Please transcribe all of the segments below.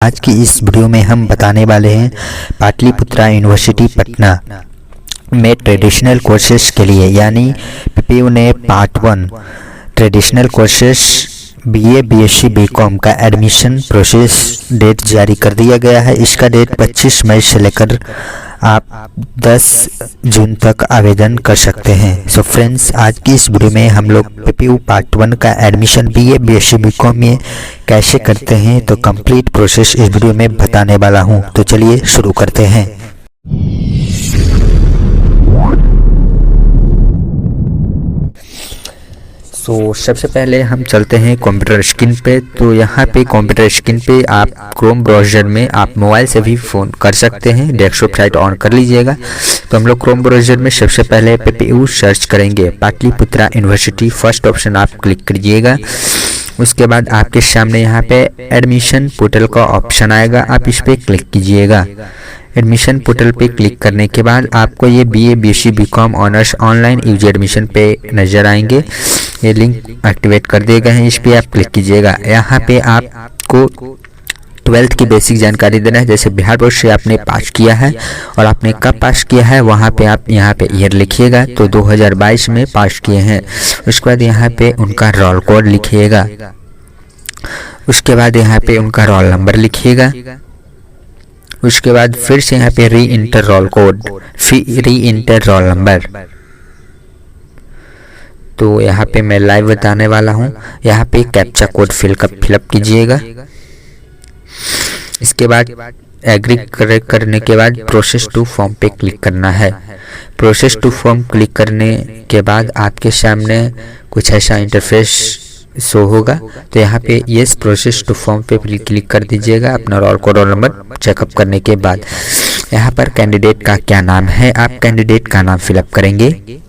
आज की इस वीडियो में हम बताने वाले हैं पाटलिपुत्रा यूनिवर्सिटी पटना में ट्रेडिशनल कोर्सेज के लिए यानी पीपीयू ने part 1 traditional courses BA BSc BCom का एडमिशन प्रोसेस डेट जारी कर दिया गया है। इसका डेट 25 मई से लेकर आप 10 जून तक आवेदन कर सकते हैं। सो फ्रेंड्स, आज की इस वीडियो में हम लोग पीपीयू पार्ट 1 का एडमिशन बीए बीएससी बीकॉम में कैसे करते हैं तो कंप्लीट प्रोसेस इस वीडियो में बताने वाला हूं। तो चलिए शुरू करते हैं। तो सबसे पहले हम चलते हैं कंप्यूटर स्क्रीन पे। तो यहाँ पे कंप्यूटर स्क्रीन पे आप क्रोम ब्राउज़र में आप मोबाइल से भी फ़ोन कर सकते हैं। डेस्कटॉप साइट ऑन कर लीजिएगा। तो हम लोग क्रोम ब्राउज़र में सबसे पहले पीपीयू सर्च करेंगे, पाटलिपुत्रा यूनिवर्सिटी फर्स्ट ऑप्शन आप क्लिक करिएगा। उसके बाद आपके सामने यहाँ पे एडमिशन पोर्टल का ऑप्शन आएगा, आप इस पर क्लिक कीजिएगा। एडमिशन पोर्टल पे क्लिक करने के बाद आपको ये BA BSc BCom honours online UG admission पे नज़र आएंगे। ये लिंक एक्टिवेट कर दिए गए हैं, इस पर आप क्लिक कीजिएगा। यहाँ पे आपको 12th की बेसिक जानकारी देना है, जैसे बिहार बोर्ड से आपने पास किया है और आपने कब पास किया है वहाँ पे आप यहाँ पे ईयर लिखिएगा। तो 2022 में पास किए हैं। उसके बाद यहाँ पे उनका रोल कोड लिखिएगा। उसके बाद यहाँ पे उनका रोल नंबर लिखिएगा। उसके बाद फिर से यहाँ पे री इंटर रोल कोड, फिर री इंटर रोल नंबर। तो यहाँ पे मैं लाइव बताने वाला हूँ। यहाँ पे कैप्चा कोड फिलअप कीजिएगा। इसके बाद एग्री करने के बाद प्रोसेस टू फॉर्म पे क्लिक करना है। प्रोसेस टू फॉर्म क्लिक करने के बाद आपके सामने कुछ ऐसा इंटरफेस शो होगा। तो यहाँ पे यस प्रोसेस टू फॉर्म पे क्लिक कर दीजिएगा अपना रोल कोड और नंबर चेकअप करने के बाद। यहाँ पर कैंडिडेट का क्या नाम है, आप कैंडिडेट का नाम फिलअप करेंगे।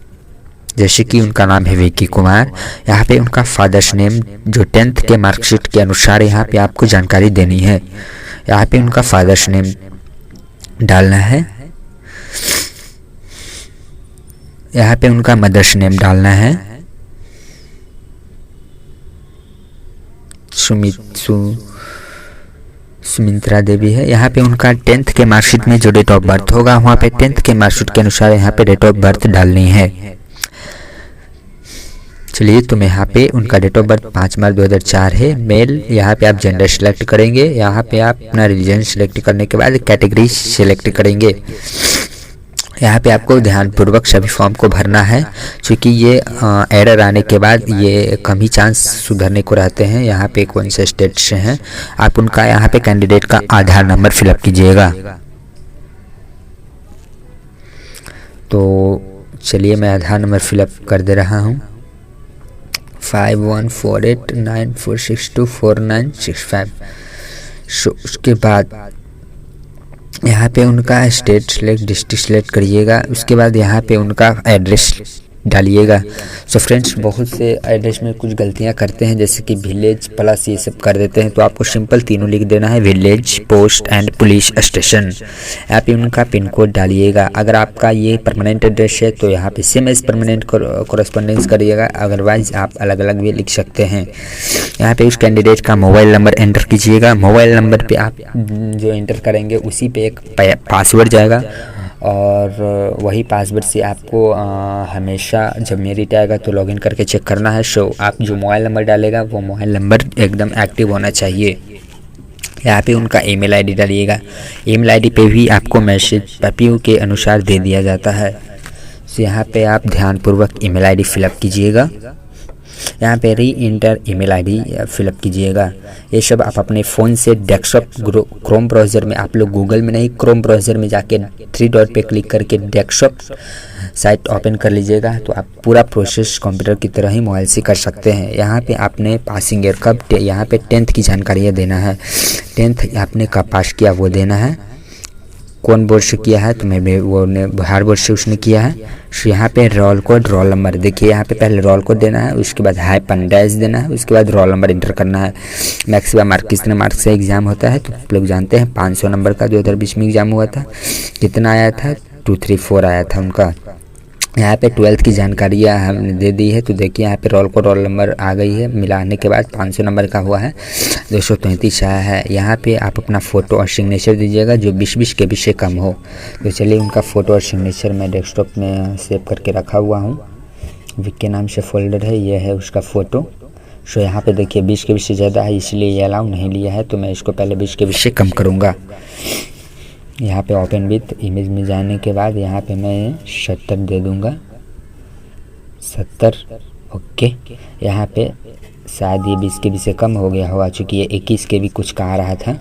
जैसे कि उनका नाम है विकी कुमार। यहाँ पे उनका फादर्स नेम जो 10th के मार्कशीट के अनुसार यहाँ पे आपको जानकारी देनी है। यहाँ पे उनका फादर्स नेम डालना है। यहाँ पे उनका मदर्स नेम डालना है। सुमित्रा देवी है। यहाँ पे उनका 10th के मार्कशीट में जो डेट ऑफ बर्थ होगा वहाँ पे 10th के मार्कशीट के अनुसार यहाँ पे डेट ऑफ बर्थ डालनी है। चलिए, तो मैं यहाँ पे उनका डेट ऑफ बर्थ 5 मार्च 2004 है, मेल। यहाँ पे आप जेंडर सेलेक्ट करेंगे। यहाँ पे आप अपना रिलीजन सेलेक्ट करने के बाद कैटेगरी सेलेक्ट करेंगे। यहाँ पे आपको ध्यानपूर्वक सभी फॉर्म को भरना है, क्योंकि ये एरर आने के बाद ये कम ही चांस सुधरने को रहते हैं। यहाँ पे कौन से स्टेट से हैं, आप उनका यहाँ पे कैंडिडेट का आधार नंबर फिलअप कीजिएगा। तो चलिए, मैं आधार नंबर फिलअप कर दे रहा हूँ। 514894624965। उसके बाद यहाँ पे उनका स्टेट सेलेक्ट, डिस्ट्रिक्ट सेलेक्ट करिएगा। उसके बाद यहाँ पे उनका एड्रेस डालिएगा। सो फ्रेंड्स, बहुत से एड्रेस में कुछ गलतियाँ करते हैं, जैसे कि विलेज प्लस ये सब कर देते हैं। तो आपको सिंपल तीनों लिख देना है, village, post and police station. यहाँ पे उनका पिन कोड डालिएगा। अगर आपका ये परमानेंट एड्रेस है तो यहाँ पे सेम एज परमानेंट कॉरेस्पॉन्डेंस करिएगा, अदरवाइज आप अलग अलग भी लिख सकते हैं। यहाँ पे उस कैंडिडेट का मोबाइल नंबर एंटर कीजिएगा। मोबाइल नंबर पे आप जो एंटर करेंगे उसी पे एक पासवर्ड जाएगा और वही पासवर्ड से आपको हमेशा जब मेरिट आएगा तो लॉगिन करके चेक करना है। सो आप जो मोबाइल नंबर डालेगा वो मोबाइल नंबर एकदम एक्टिव होना चाहिए। यहाँ पे उनका ईमेल आईडी डालिएगा। ईमेल आईडी पे भी आपको मैसेज पीपीयू के अनुसार दे दिया जाता है। सो यहाँ पे आप ध्यानपूर्वक ईमेल आईडी फिलअप कीजिएगा। यहाँ पे री इंटर ईमेल आईडी फिलअप कीजिएगा। ये सब आप अपने फ़ोन से डेस्कटॉप क्रोम ब्राउज़र में, आप लोग गूगल में नहीं, क्रोम ब्राउज़र में जाके 3 डॉट पे क्लिक करके डेस्कटॉप साइट ओपन कर लीजिएगा। तो आप पूरा प्रोसेस कंप्यूटर की तरह ही मोबाइल से कर सकते हैं। यहाँ पे आपने पासिंग ईयर कब, यहाँ पे 10th की जानकारी देना है। 10th आपने कब पास किया वो देना है। कौन बोर्ड से किया है, तो मैं वो ने बिहार बोर्ड से उसने किया है। तो यहाँ पे रोल कोड, रोल नंबर देखिए, यहाँ पे पहले रोल कोड देना है, उसके बाद हाइफन डैश देना है, उसके बाद रोल नंबर इंटर करना है। मैक्सिमम मार्क कितने मार्क से एग्जाम होता है तो आप लोग जानते हैं 500 नंबर का 2020 में एग्जाम हुआ था। कितना आया था, 234 आया था उनका। यहाँ पे 12th की जानकारियाँ हमने दे दी है। तो देखिए यहाँ पे रोल को रोल नंबर आ गई है, मिलाने के बाद 500 नंबर का हुआ है, 233 आया है। यहाँ पे आप अपना फ़ोटो और सिग्नेचर दीजिएगा जो 20-20 KB से कम हो। तो चलिए उनका फ़ोटो और सिग्नेचर मैं डेस्कटॉप में सेव करके रखा हुआ हूँ। विक के नाम से फ़ोल्डर है, ये है उसका फ़ोटो। सो यहाँ पे देखिए 20 KB से ज़्यादा है, इसलिए ये अलाउ नहीं लिया है। तो मैं इसको पहले 20 KB से कम करूँगा। यहाँ पे ओपन विथ इमेज में जाने के बाद यहाँ पे मैं 70 दे दूँगा, 70। ओके, यहाँ पे शायद ये 20 KB से कम हो गया होगा, चूँकि ये 21 KB कुछ का आ रहा था।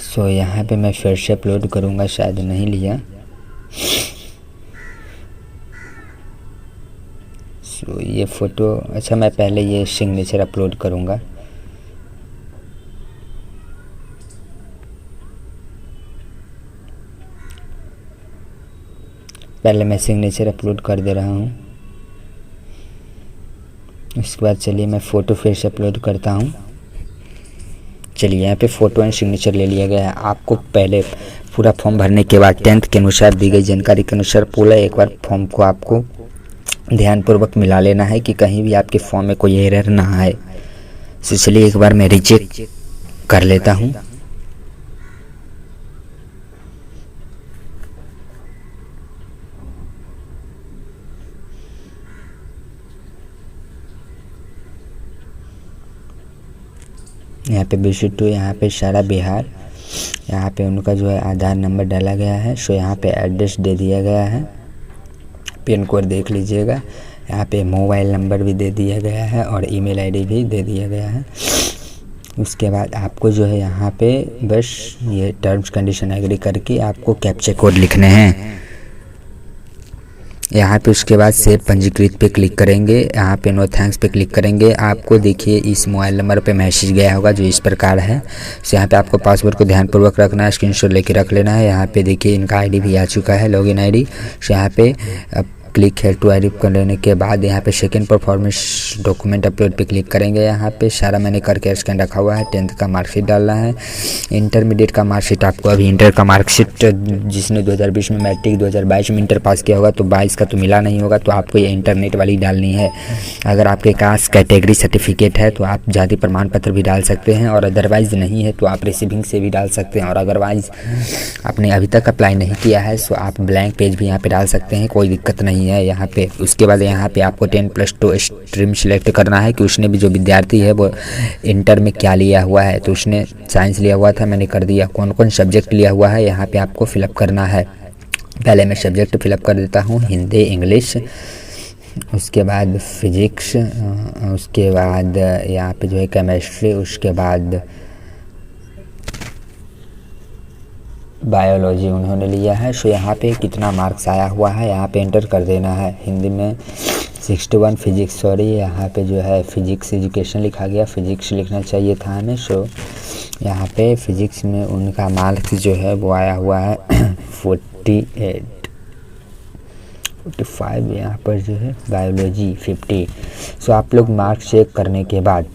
सो यहाँ पे मैं फिर से अपलोड करूँगा, शायद नहीं लिया। सो ये फ़ोटो, अच्छा मैं पहले ये सिग्नेचर अपलोड करूँगा। पहले मैं सिग्नेचर अपलोड कर दे रहा हूँ। उसके बाद चलिए मैं फ़ोटो फिर से अपलोड करता हूँ। चलिए यहाँ पे फ़ोटो एंड सिग्नेचर ले लिया गया है। आपको पहले पूरा फॉर्म भरने के बाद 10th के अनुसार दी गई जानकारी के अनुसार पूरा एक बार फॉर्म को आपको ध्यानपूर्वक मिला लेना है कि कहीं भी आपके फॉर्म में कोई एरर ना आए। तो चलिए एक बार मैं रीचेक कर लेता हूँ। यहाँ पे BC2, यहाँ पे सारा बिहार, यहाँ पे उनका जो है आधार नंबर डाला गया है। सो यहाँ पे एड्रेस दे दिया गया है, पिन कोड देख लीजिएगा। यहाँ पे मोबाइल नंबर भी दे दिया गया है और ईमेल आईडी भी दे दिया गया है। उसके बाद आपको जो है यहाँ पे बस ये टर्म्स कंडीशन एग्री करके आपको कैप्चा कोड लिखने हैं यहाँ पे। उसके बाद सेव पंजीकृत पे क्लिक करेंगे, यहाँ पे नो थैंक्स पे क्लिक करेंगे। आपको देखिए इस मोबाइल नंबर पे मैसेज गया होगा जो इस प्रकार है। तो यहाँ पे आपको पासवर्ड को ध्यानपूर्वक रखना है, स्क्रीनशॉट लेके रख लेना है। यहाँ पे देखिए इनका आईडी भी आ चुका है, लॉगिन आईडी। तो यहाँ पे क्लिक हेयर टू आई कर लेने के बाद यहाँ पे सेकंड परफॉर्मेंस डॉक्यूमेंट अपलोड पे क्लिक करेंगे। यहाँ पे सारा मैंने करके स्कैन रखा हुआ है। 10th का मार्कशीट डालना है, इंटरमीडिएट का मार्कशीट। आपको अभी इंटर का मार्कशीट जिसने 2020 में मैट्रिक, 2022 में इंटर पास किया होगा तो 22 का तो मिला नहीं होगा, तो आपको ये इंटरनेट वाली डालनी है। अगर आपके कास्ट कैटेगरी सर्टिफिकेट है तो आप जाति प्रमाण पत्र भी डाल सकते हैं, और अदरवाइज़ नहीं है तो आप रिसीविंग से भी डाल सकते हैं। और अदरवाइज़ आपने अभी तक अप्लाई नहीं किया है सो आप ब्लैंक पेज भी यहाँ पे डाल सकते हैं, कोई दिक्कत नहीं है यहाँ पे। उसके बाद यहाँ पे आपको 10+2 स्ट्रीम सेलेक्ट करना है कि उसने भी, जो विद्यार्थी है वो इंटर में क्या लिया हुआ है। तो उसने साइंस लिया हुआ था, मैंने कर दिया। कौन कौन सब्जेक्ट लिया हुआ है यहाँ पे आपको फिलअप करना है। पहले मैं सब्जेक्ट फिलअप कर देता हूँ, हिंदी, इंग्लिश, उसके बाद फिजिक्स, उसके बाद यहाँ पे जो है केमिस्ट्री, उसके बाद बायोलॉजी उन्होंने लिया है। सो यहाँ पे कितना मार्क्स आया हुआ है यहाँ पे एंटर कर देना है। हिंदी में 61, फिजिक्स यहाँ पे जो है फिजिक्स एजुकेशन लिखा गया, फिजिक्स लिखना चाहिए था हमें। सो यहाँ पे फिजिक्स में उनका मार्क्स जो है वो आया हुआ है 48, 45। यहाँ पर जो है बायोलॉजी 50। सो आप लोग मार्क्स चेक करने के बाद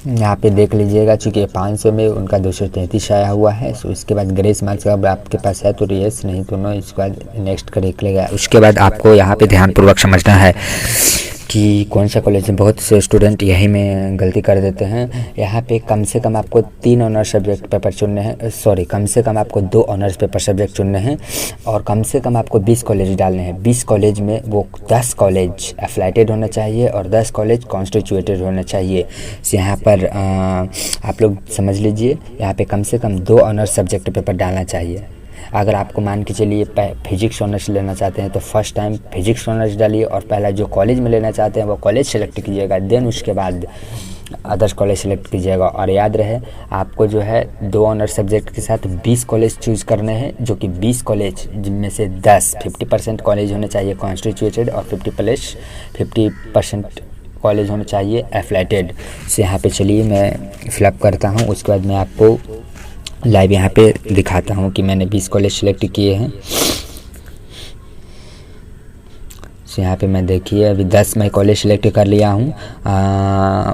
यहाँ पे देख लीजिएगा, चूँकि 500 में उनका 233 आया हुआ है। सो इसके बाद ग्रेस मार्क्स अगर आपके पास है तो यस, नहीं तो नो। इसके बाद नेक्स्ट करेक्ट लेगा। उसके बाद आपको यहाँ पे ध्यानपूर्वक समझना है कि कौन सा कॉलेज है। बहुत से स्टूडेंट यही में गलती कर देते हैं। यहाँ पे कम से कम आपको 3 ऑनर्स सब्जेक्ट पेपर चुनने हैं, सॉरी कम से कम आपको 2 ऑनर्स पेपर सब्जेक्ट चुनने हैं, और कम से कम आपको 20 कॉलेज डालने हैं। 20 कॉलेज में वो 10 कॉलेज एफिलिएटेड होना चाहिए और 10 कॉलेज कॉन्स्टिट्यूटेड होना चाहिए। यहाँ पर आप लोग समझ लीजिए, यहाँ पे कम से कम 2 ऑनर्स सब्जेक्ट पेपर डालना चाहिए। अगर आपको मान के चलिए फिजिक्स ऑनर्स लेना चाहते हैं तो फर्स्ट टाइम फिजिक्स ऑनर्स डालिए, और पहला जो कॉलेज में लेना चाहते हैं वो कॉलेज सेलेक्ट कीजिएगा, देन उसके बाद अदर्स कॉलेज सेलेक्ट कीजिएगा। और याद रहे आपको जो है 2 ऑनर्स सब्जेक्ट के साथ 20 कॉलेज चूज़ करने हैं, जो कि 20 कॉलेज जिनमें से 50% कॉलेज होने चाहिए कॉन्स्टिट्यूटेड और 50% कॉलेज होने चाहिए एफिलिएटेड। से यहाँ पे चलिए मैं फिलअप करता हूँ। उसके बाद मैं आपको लाइव यहाँ पे दिखाता हूँ कि मैंने 20 कॉलेज सेलेक्ट किए हैं। सो यहाँ पे मैं देखिए अभी 10 मैं कॉलेज सेलेक्ट कर लिया हूँ।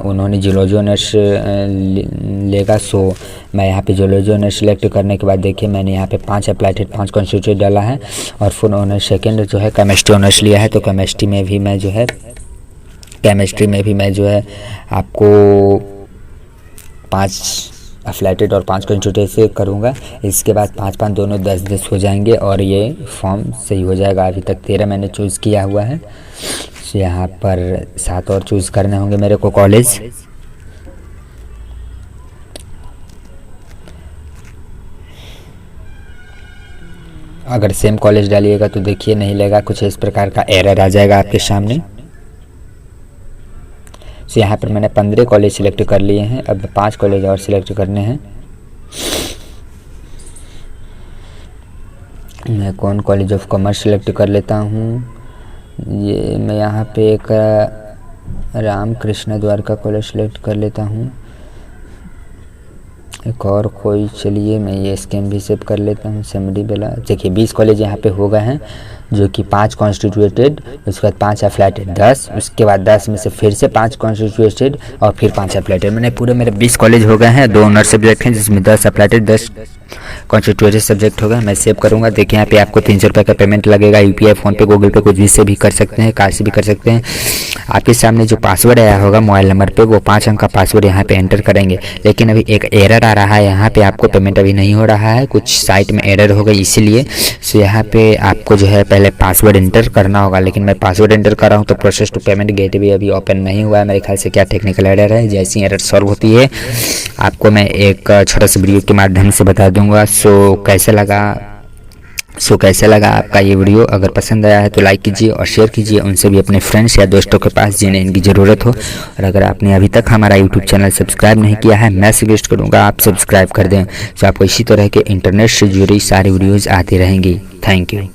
उन्होंने जियोलॉजी ऑनर्स लेगा। सो मैं यहाँ पे जोलॉजी ऑनर सेलेक्ट करने के बाद देखिए मैंने यहाँ पे 5 अप्लाइड 5 कॉन्स्टिट्यूट डाला है और फुल ऑनर सेकेंड जो है केमिस्ट्री ऑनर्स लिया है। तो केमिस्ट्री में भी मैं जो है आपको 5 अफ्लेटेड और 5 कॉन्स्टिट्यूट से करूँगा। इसके बाद 5-5 दोनों 10-10 हो जाएंगे और ये फॉर्म सही हो जाएगा। अभी तक 13 मैंने चूज़ किया हुआ है, तो यहाँ पर 7 और चूज़ करने होंगे मेरे को कॉलेज। अगर सेम कॉलेज डालिएगा तो देखिए नहीं लेगा, कुछ इस प्रकार का एरर आ जाएगा आपके सामने। तो यहाँ पर मैंने 15 कॉलेज सिलेक्ट कर लिए हैं, अब 5 कॉलेज और सिलेक्ट करने हैं। मैं कौन कॉलेज ऑफ कॉमर्स सिलेक्ट कर लेता हूँ, ये मैं यहाँ पे एक रामकृष्ण द्वारका कॉलेज सिलेक्ट कर लेता हूँ। एक और कोई, चलिए मैं ये स्कैम भी सेव कर लेता हूँ, समरी बेला। देखिए 20 कॉलेज यहाँ पे हो गए हैं, जो कि 5 कॉन्स्टिट्यूटेड, उसके बाद 5 अफ्लेटेड 10, उसके बाद 10 में से फिर से 5 कॉन्स्टिट्यूटेड और फिर 5 अफ्लेटेड। मैंने पूरे मेरे 20 कॉलेज हो गए हैं, 2 ऑनर सब्जेक्ट हैं जिसमें 10 अफ्लेटेड 10 कॉन्स्टिट्यूटेड सब्जेक्ट हो गए। मैं सेव करूँगा। देखिए यहाँ पे आपको 300 रुपये का पेमेंट लगेगा। यूपीआई, फ़ोनपे, गूगल पे कुछ भी से भी कर सकते हैं, कार्ड से भी कर सकते हैं। आपके सामने जो पासवर्ड आया होगा मोबाइल नंबर पे, वो 5 अंक का पासवर्ड यहाँ पे एंटर करेंगे। लेकिन अभी एक एरर आ रहा है, यहाँ पे आपको पेमेंट अभी नहीं हो रहा है, कुछ साइट में एरर हो गई इसीलिए। सो यहाँ पे आपको जो है पहले पासवर्ड एंटर करना होगा, लेकिन मैं पासवर्ड एंटर कर रहा हूँ तो प्रोसेस टू पेमेंट गेट भी अभी ओपन नहीं हुआ है मेरे ख्याल से। क्या टेक्निकल एरर है, जैसी एरर सॉल्व होती है आपको मैं एक छोटा सा वीडियो के माध्यम से बता दूंगा। सो कैसे लगा आपका ये वीडियो? अगर पसंद आया है तो लाइक कीजिए और शेयर कीजिए उनसे भी, अपने फ्रेंड्स या दोस्तों के पास जिन्हें इनकी ज़रूरत हो। और अगर आपने अभी तक हमारा यूट्यूब चैनल सब्सक्राइब नहीं किया है, मैं सजेस्ट करूँगा आप सब्सक्राइब कर दें, तो आपको इसी तरह के इंटरनेट से जुड़ी सारी वीडियोज़ आती रहेंगी। Thank you.